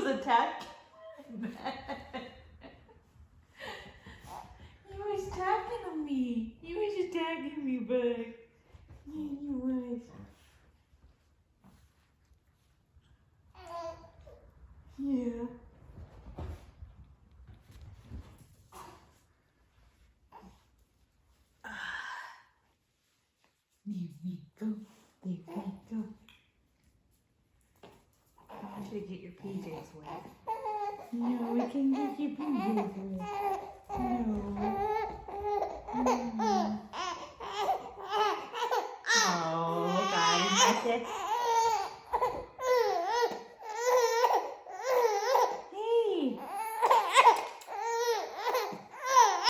attacking me. He was talking to me. He was attacking me back. Yeah, he was. Yeah. There we go. There we go. I should get your PJs wet. No, we can get your PJs wet. No. Oh, God.